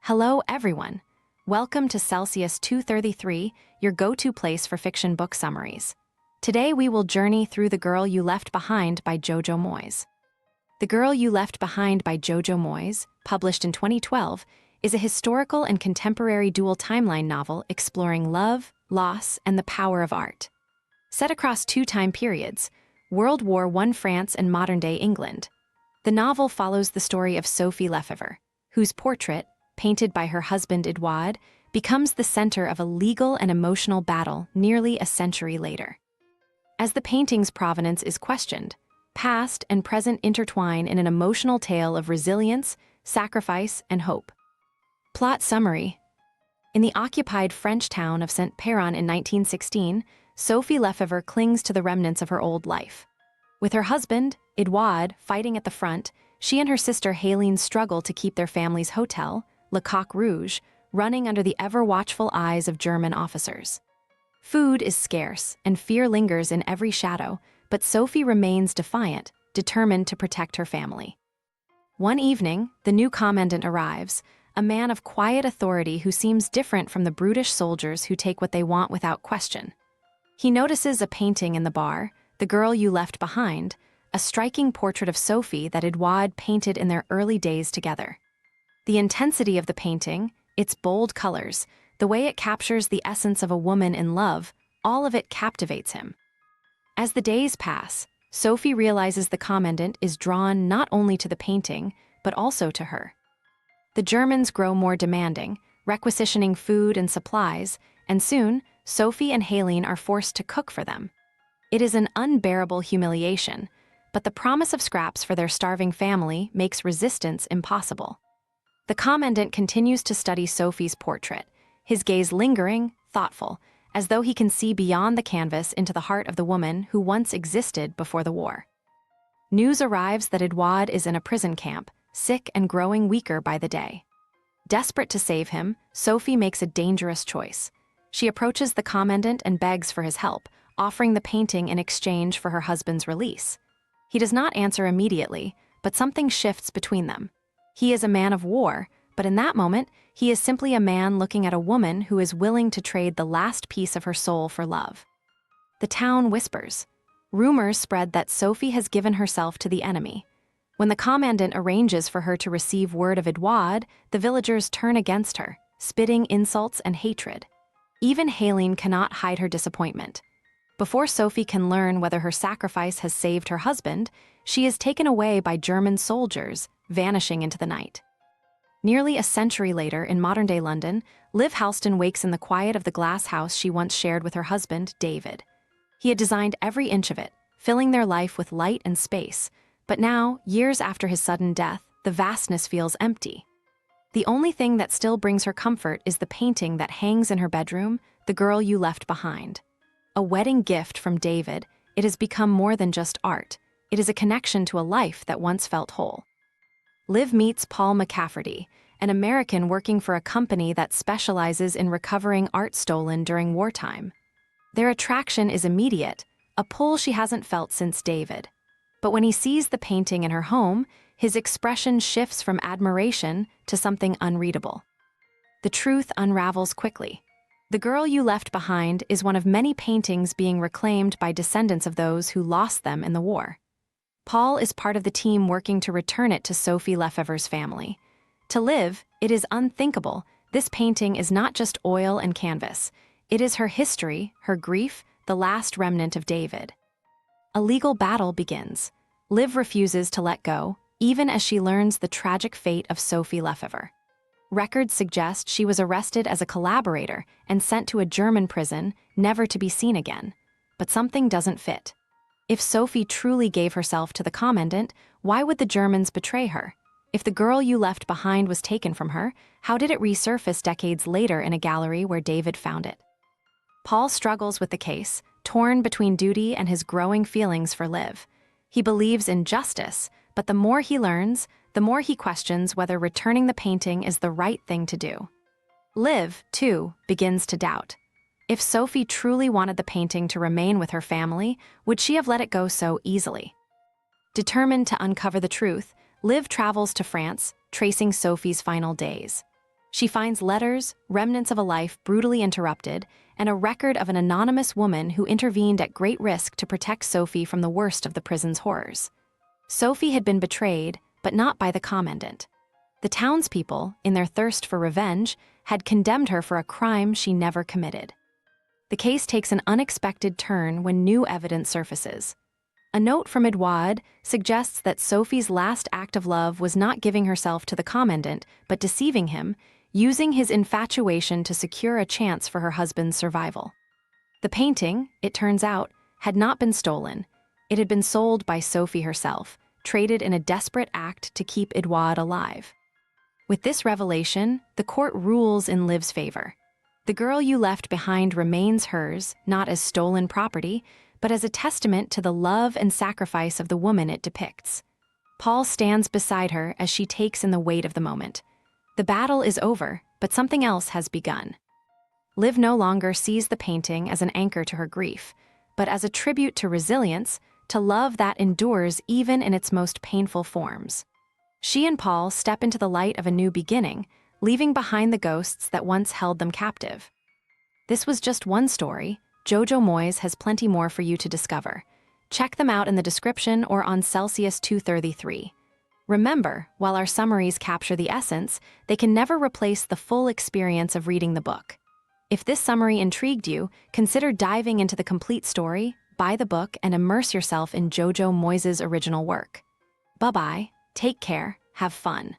Hello, everyone. Welcome to Celsius 233, your go-to place for fiction book summaries. Today we will journey through The Girl You Left Behind by Jojo Moyes. The Girl You Left Behind by Jojo Moyes, published in 2012, is a historical and contemporary dual timeline novel exploring love, loss, and the power of art. Set across two time periods, World War I France and modern-day England, the novel follows the story of Sophie Lefèvre, whose portrait, painted by her husband Édouard, becomes the center of a legal and emotional battle nearly a century later. As the painting's provenance is questioned, past and present intertwine in an emotional tale of resilience, sacrifice, and hope. Plot summary. In the occupied French town of Saint-Péron in 1916, Sophie Lefèvre clings to the remnants of her old life. With her husband, Édouard, fighting at the front, she and her sister Hélène struggle to keep their family's hotel, Le Coq Rouge, running under the ever-watchful eyes of German officers. Food is scarce, and fear lingers in every shadow, but Sophie remains defiant, determined to protect her family. One evening, the new commandant arrives, a man of quiet authority who seems different from the brutish soldiers who take what they want without question. He notices a painting in the bar, The Girl You Left Behind, a striking portrait of Sophie that Édouard painted in their early days together. The intensity of the painting, its bold colors, the way it captures the essence of a woman in love, all of it captivates him. As the days pass, Sophie realizes the commandant is drawn not only to the painting, but also to her. The Germans grow more demanding, requisitioning food and supplies, and soon, Sophie and Hélène are forced to cook for them. It is an unbearable humiliation, but the promise of scraps for their starving family makes resistance impossible. The commandant continues to study Sophie's portrait, his gaze lingering, thoughtful, as though he can see beyond the canvas into the heart of the woman who once existed before the war. News arrives that Édouard is in a prison camp, sick and growing weaker by the day. Desperate to save him, Sophie makes a dangerous choice. She approaches the commandant and begs for his help, offering the painting in exchange for her husband's release. He does not answer immediately, but something shifts between them. He is a man of war, but in that moment, he is simply a man looking at a woman who is willing to trade the last piece of her soul for love. The town whispers. Rumors spread that Sophie has given herself to the enemy. When the commandant arranges for her to receive word of Édouard, the villagers turn against her, spitting insults and hatred. Even Hélène cannot hide her disappointment. Before Sophie can learn whether her sacrifice has saved her husband, she is taken away by German soldiers, vanishing into the night. Nearly a century later, in modern-day London, Liv Halston wakes in the quiet of the glass house she once shared with her husband, David. He had designed every inch of it, filling their life with light and space, but now, years after his sudden death, the vastness feels empty. The only thing that still brings her comfort is the painting that hangs in her bedroom, The Girl You Left Behind. A wedding gift from David, it has become more than just art. It is a connection to a life that once felt whole. Liv meets Paul McCafferty, an American working for a company that specializes in recovering art stolen during wartime. Their attraction is immediate, a pull she hasn't felt since David. But when he sees the painting in her home, his expression shifts from admiration to something unreadable. The truth unravels quickly. The Girl You Left Behind is one of many paintings being reclaimed by descendants of those who lost them in the war. Paul is part of the team working to return it to Sophie Lefèvre's family. To Liv, it is unthinkable. This painting is not just oil and canvas. It is her history, her grief, the last remnant of David. A legal battle begins. Liv refuses to let go, even as she learns the tragic fate of Sophie Lefèvre. Records suggest she was arrested as a collaborator and sent to a German prison, never to be seen again. But something doesn't fit. If Sophie truly gave herself to the commandant, why would the Germans betray her? If The Girl You Left Behind was taken from her, how did it resurface decades later in a gallery where David found it? Paul struggles with the case, torn between duty and his growing feelings for Liv. He believes in justice, but the more he learns, the more he questions whether returning the painting is the right thing to do. Liv, too, begins to doubt. If Sophie truly wanted the painting to remain with her family, would she have let it go so easily? Determined to uncover the truth, Liv travels to France, tracing Sophie's final days. She finds letters, remnants of a life brutally interrupted, and a record of an anonymous woman who intervened at great risk to protect Sophie from the worst of the prison's horrors. Sophie had been betrayed, but not by the commandant. The townspeople, in their thirst for revenge, had condemned her for a crime she never committed. The case takes an unexpected turn when new evidence surfaces. A note from Édouard suggests that Sophie's last act of love was not giving herself to the commandant, but deceiving him, using his infatuation to secure a chance for her husband's survival. The painting, it turns out, had not been stolen. It had been sold by Sophie herself, traded in a desperate act to keep Édouard alive. With this revelation, the court rules in Liv's favor. The girl you left behind remains hers, not as stolen property, but as a testament to the love and sacrifice of the woman it depicts. Paul stands beside her as she takes in the weight of the moment. The battle is over, but something else has begun. Liv no longer sees the painting as an anchor to her grief, but as a tribute to resilience, to love that endures even in its most painful forms. She and Paul step into the light of a new beginning, leaving behind the ghosts that once held them captive. This was just one story. Jojo Moyes has plenty more for you to discover. Check them out in the description or on Celsius 233. Remember, while our summaries capture the essence, they can never replace the full experience of reading the book. If this summary intrigued you, consider diving into the complete story, buy the book, and immerse yourself in Jojo Moyes' original work. Bye-bye, take care, have fun.